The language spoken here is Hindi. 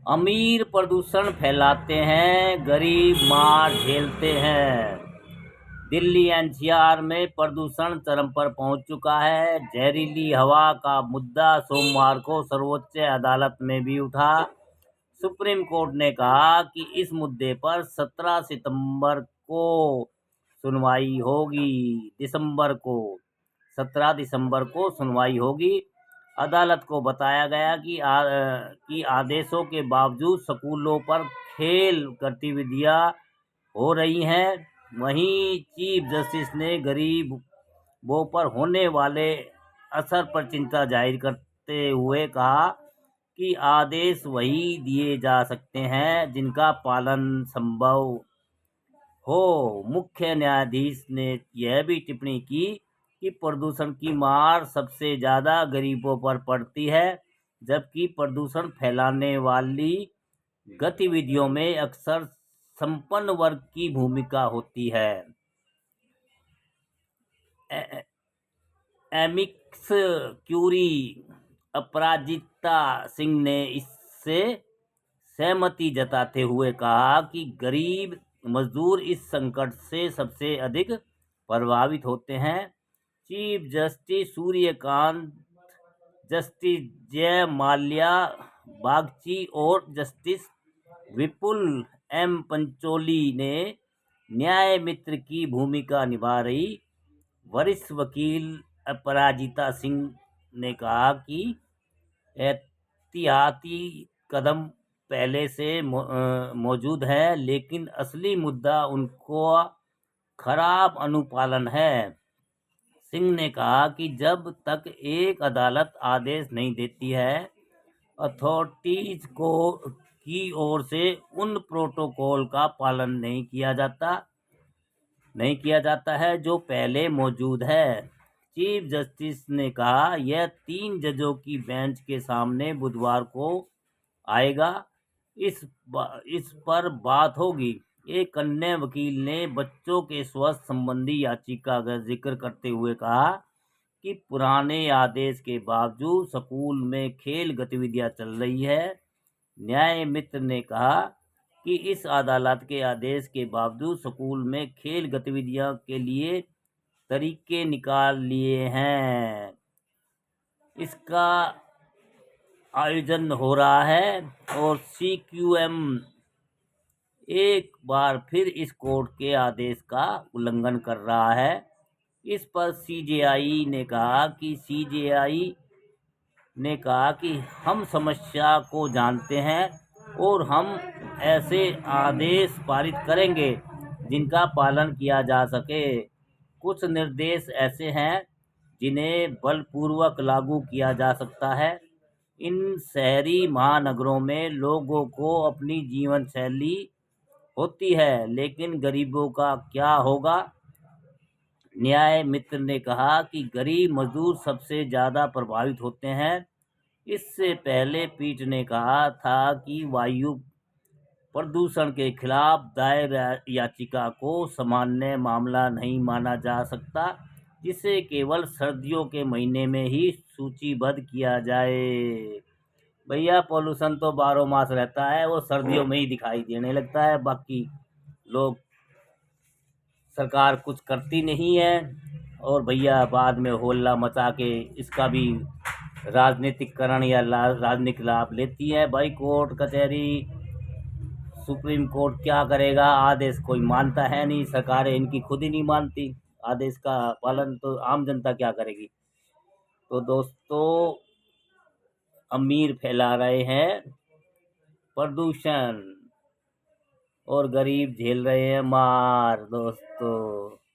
अमीर प्रदूषण फैलाते हैं, गरीब मार झेलते हैं। दिल्ली एनसीआर में प्रदूषण चरम पर पहुंच चुका है। जहरीली हवा का मुद्दा सोमवार को सर्वोच्च अदालत में भी उठा। सुप्रीम कोर्ट ने कहा कि इस मुद्दे पर 17 सितंबर को सुनवाई होगी। 17 दिसंबर को सुनवाई होगी। अदालत को बताया गया कि आदेशों के बावजूद स्कूलों पर खेल गतिविधियां हो रही हैं। वहीं चीफ जस्टिस ने गरीबों पर होने वाले असर पर चिंता जाहिर करते हुए कहा कि आदेश वही दिए जा सकते हैं जिनका पालन संभव हो। मुख्य न्यायाधीश ने यह भी टिप्पणी की कि प्रदूषण की मार सबसे ज्यादा गरीबों पर पड़ती है, जबकि प्रदूषण फैलाने वाली गतिविधियों में अक्सर संपन्न वर्ग की भूमिका होती है। एमिकस क्यूरी अपराजिता सिंह ने इससे सहमति जताते हुए कहा कि गरीब मजदूर इस संकट से सबसे अधिक प्रभावित होते हैं। चीफ जस्टिस सूर्यकांत, जस्टिस जय माल्या बागची और जस्टिस विपुल एम पंचोली ने न्याय मित्र की भूमिका निभा रही वरिष्ठ वकील अपराजिता सिंह ने कहा कि एहतियाती कदम पहले से मौजूद है, लेकिन असली मुद्दा उनका खराब अनुपालन है। सिंह ने कहा कि जब तक एक अदालत आदेश नहीं देती है, अथॉरिटीज की ओर से उन प्रोटोकॉल का पालन नहीं किया जाता है जो पहले मौजूद है। चीफ जस्टिस ने कहा यह 3 जजों की बेंच के सामने बुधवार को आएगा। इस पर बात होगी। एक अन्य वकील ने बच्चों के स्वास्थ्य संबंधी याचिका का जिक्र करते हुए कहा कि पुराने आदेश के बावजूद स्कूल में खेल गतिविधियां चल रही है। न्याय मित्र ने कहा कि इस अदालत के आदेश के बावजूद स्कूल में खेल गतिविधियों के लिए तरीके निकाल लिए हैं। इसका आयोजन हो रहा है और सीक्यूएम एक बार फिर इस कोर्ट के आदेश का उल्लंघन कर रहा है। इस पर सीजेआई ने कहा कि हम समस्या को जानते हैं और हम ऐसे आदेश पारित करेंगे जिनका पालन किया जा सके। कुछ निर्देश ऐसे हैं जिन्हें बलपूर्वक लागू किया जा सकता है। इन शहरी महानगरों में लोगों को अपनी जीवन शैली होती है, लेकिन गरीबों का क्या होगा? न्याय मित्र ने कहा कि गरीब मजदूर सबसे ज्यादा प्रभावित होते हैं। इससे पहले पीठ ने कहा था कि वायु प्रदूषण के खिलाफ दायर याचिका को सामान्य मामला नहीं माना जा सकता, जिसे केवल सर्दियों के महीने में ही सूचीबद्ध किया जाए। भैया पॉल्यूशन तो 12 मास रहता है, वो सर्दियों में ही दिखाई देने लगता है। बाकी लोग सरकार कुछ करती नहीं है और भैया बाद में होल्ला मचा के इसका भी राजनीतिकरण या राजनीतिक लाभ लेती है। भाई कोर्ट कचहरी सुप्रीम कोर्ट क्या करेगा? आदेश कोई मानता है नहीं, सरकारें इनकी खुद ही नहीं मानती। आदेश का पालन तो आम जनता क्या करेगी? तो दोस्तों, अमीर फैला रहे हैं प्रदूषण और गरीब झेल रहे हैं मार दोस्तों।